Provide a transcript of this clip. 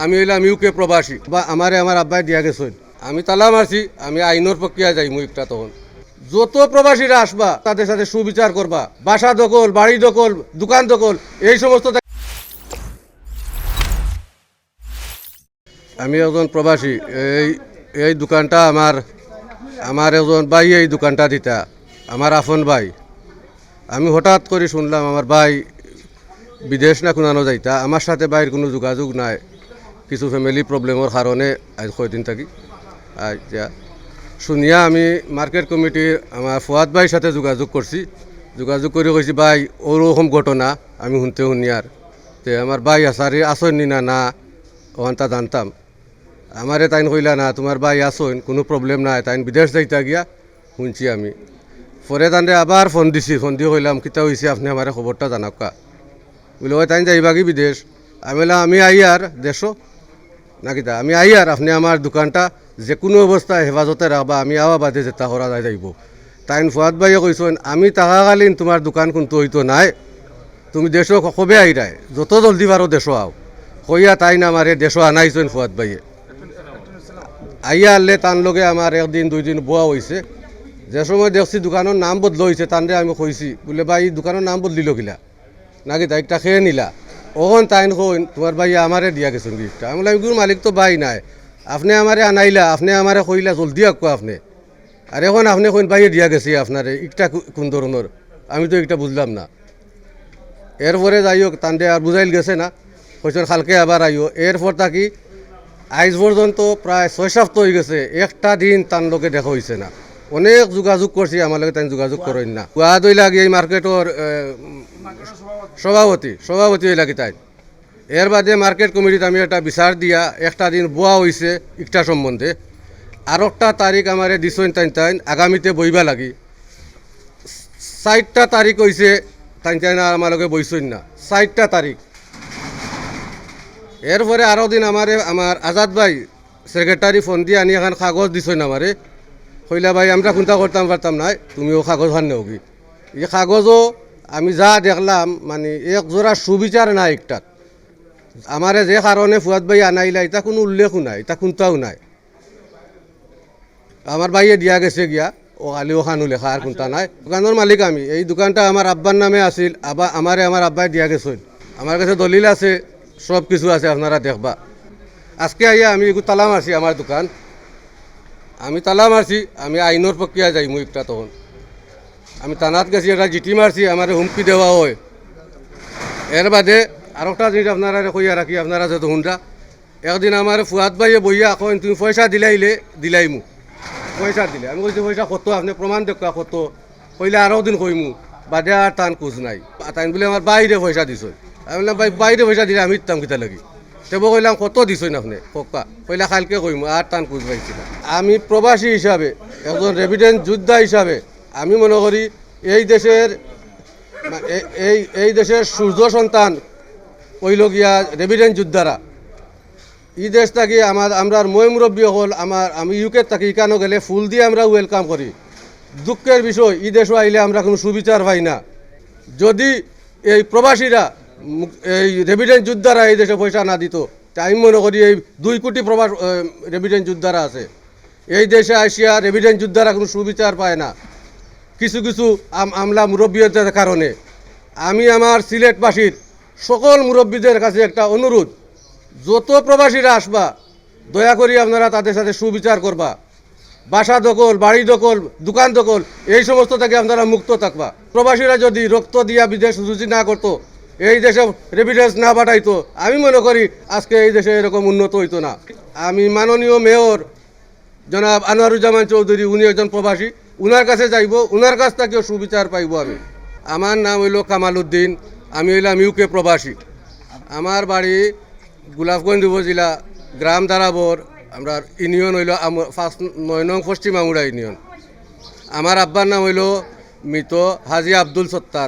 আমি হইলাম ইউকে প্রবাসী বা আমারে আমার আব্বাই দিয়া গেছেন। আমি তালা মারছি, আমি আইনের প্রক্রিয়া যাই মুইকটা তখন। যত প্রবাসীরা আসবা তাদের সাথে সুবিচার করবা, বাসা দখল, বাড়ি দখল, দোকান দখল, এই সমস্ত। আমি একজন প্রবাসী, এই এই দোকানটা আমার আমার একজন ভাই এই দোকানটা দিতা, আমার আপন ভাই। আমি হঠাৎ করে শুনলাম আমার ভাই বিদেশ না কোনানো যাইতা, আমার সাথে ভাইয়ের কোনো যোগাযোগ নাই, কিছু ফ্যামিলি প্রবলেমের কারণে আজ কয়দিন থাকি। আচ্ছা শুনিয়া আমি মার্কেট কমিটির আমার ফুয়াদ ভাইয়ের সাথে যোগাযোগ করছি, যোগাযোগ করে কইছি ভাই ওরকম ঘটনা আমি শুনিয়ার তে আমার ভাই আসারি আসেননি না না ওখানটা জানতাম। আমারে তাইন কইলা না তোমার ভাই আসেন, কোনো প্রবলেম নাই, তাইন বিদেশ যাইতা গিয়া শুনছি আমি। পরে তানরে আবার ফোন দিছি, ফোন দিয়ে কইলাম কিতা হয়েছে আপনি আমার খবরটা জানাকা। বলে ওই তাইন যাইবা কি বিদেশ? আমি বললাম আমি আই আর দেশো না কিতা, আমি আই আর আপনি আমার দোকানটা যে কোনো অবস্থায় হেফাজতে রাখবা, আমি আওয়া বাদে যেটা করা যায় যাইব। তাইন ফুয়াদ ভাইয়ে কইছেন আমি থাকাকালীন তোমার দোকান কিন্তু হইতো নাই, তুমি দেশো কবে আইরাই, যত জলদি পারো দেশো আও কইয়া তাইন আমারে দেশো আনাইছেন ফুয়াদ ভাইয়ে। আইয়া আনলে তার লগে আমার একদিন দুই দিন বোয়া হয়েছে। যে সময় দেখছি দোকানের নাম বদল হয়েছে তানরে আমি কইছি বলে ভাই দোকানের নাম বদলিল কিলা নাকি তাইকটা খেয়ে নিলা। ওখন তাইন কইন তোমার ভাই আমারে দিয়া গেছেন গিফটটা। আমি বললাম গুরু মালিক তো ভাই নাই, আপনি আমারে আনাইলা, আপনি আমারে কইলা জলদি আঁকো আপনি, আর এখন আপনি কইন ভাইয়ে দিয়া গেছি আপনারে, ইটা কোন ধরনের আমি তো এটা বুঝলাম না। এরপরে যাই হোক তানরে আর বুঝাইল গেছে না, কইছেন কালকে আবার আইও। এরপর থাকি আজ পর্যন্ত প্রায় 6 সপ্তাহ হয়ে গেছে, একটা দিন তার লোকে দেখা হয়েছে না। অনেক যোগাযোগ করছি, আমার লগে তাই যোগাযোগ করেন না। গুয়া দই লাগে এই মার্কেটের সভাপতি হয়ে লাগে তাই। এর বাদে মার্কেট কমিটিত আমি একটা বিচার দিয়া একটা দিন বোয়া হয়েছে একটা সম্বন্ধে, আর একটা তারিখ আমারে দিছেন তাইন আগামীতে বইবা লাগি। 4টা তারিখ হয়েছে তাইন আমার লগে বইছেন না, 4টা তারিখ। এরপরে আরও দিন আমার আজাদ ভাই সেক্রেটারি ফোন দিয়ে আনি এখন কাগজ দিছেন আমারে, কইলা ভাই আমরা কোনটা করতাম পারতাম নাই, তুমিও কাগজ হান নেও কি। এই কাগজও আমি যা দেখলাম মানে এক জোড়া সুবিচার নাই একটা। আমারে যে কারণে ফুয়াদ ভাই আনাইলা এটা কোনো উল্লেখও নাই, এটা কোনটাও নাই। আমার ভাইয়ে দিয়া গেছে গিয়া ও খালি ওখানো লেখা আর কোনটা নাই। দোকানের মালিক আমি, এই দোকানটা আমার আব্বার নামে আছিল, আমার আব্বাই দিয়া গেছেন, আমার কাছে দলিল আছে, সব কিছু আছে, আপনারা দেখবা। আজকে আইয়া আমি এগুলো তালা মারছি আমার দোকান, আমি তালা মারছি, আমি আইনের প্রক্রিয়া যাই মুইকটা তখন। আমি থানাত গেছি, একটা জিটি মারছি, আমার হুমকি দেওয়া হয়। এর বাদে আর একটা জিনিস আপনারা কইয়া রাখি, আপনারা যত শুনরা, একদিন আমার ফুয়াদ ভাইয়ে বইয়া কইন তুমি পয়সা দিলাইমু পয়সা দিলে। আমি কইছি পয়সা কত, আপনি প্রমাণ দেখা কত, কইলে আরও দিন কইমু, বাদে আর টান কুজ নাই। তাই বলে আমার বাইরে পয়সা দিছ। আমি বললাম ভাই বাইরে পয়সা দিলে আমি ইতাম কিতা লাগি। তেব কইলাম কত দিছেন আপনি কক্কা, কইলা কালকে কইমু, আর টান কুজ পাইছি না। আমি প্রবাসী হিসাবে একজন রেভিডেন্স যোদ্ধা হিসাবে আমি মনে করি এই দেশের সূর্য সন্তান কইল গিয়া রেভিডেন্স যোদ্ধারা। ই দেশ থাকি আমরা মই মুরব্বী হল আমি ইউকে থাকি ইকানো গেলে ফুল দিয়ে আমরা ওয়েলকাম করি। দুঃখের বিষয় ই দেশও আইলে আমরা কোনো সুবিচার পাই না। যদি এই প্রবাসীরা এই রেভিডেন্স যোদ্ধারা এই দেশে পয়সা না দিত, তাই আমি মনে করি এই 2 কোটি রেভিডেন্স যোদ্ধারা আছে এই দেশে আসিয়া, রেভিডেন্স যোদ্ধারা কোনো সুবিচার পায় না কিছু কিছু আমলা মুরব্বীদের কারণে। আমি আমার সিলেটবাসীর সকল মুরব্বীদের কাছে একটা অনুরোধ, যত প্রবাসীরা আসবা দয়া করি আপনারা তাদের সাথে সুবিচার করবা, বাসা দখল, বাড়ি দখল, দোকান দখল, এই সমস্ত থেকে আপনারা মুক্ত থাকবা। প্রবাসীরা যদি রক্ত দিয়া বিদেশ রুজি না করতো, এই দেশে রেভিডেন্স না পাঠাইতো, আমি মনে করি আজকে এই দেশে এরকম উন্নত হইতো না। আমি মাননীয় মেয়র জনাব আনোয়ারুজ্জামান চৌধুরী, উনি একজন প্রবাসী, উনার কাছে যাইব, উনার কাছ থেকেও সুবিচার পাইব আমি। আমার নাম হইল কামাল উদ্দিন, আমি হইলাম ইউকে প্রবাসী। আমার বাড়ি গোলাপগঞ্জ উপজেলা, গ্রাম দারাবর, আমরা ইউনিয়ন হইল 9 নং পশ্চিম আমুড়া ইউনিয়ন। আমার আব্বার নাম হইল মৃত হাজি আব্দুল সত্তার।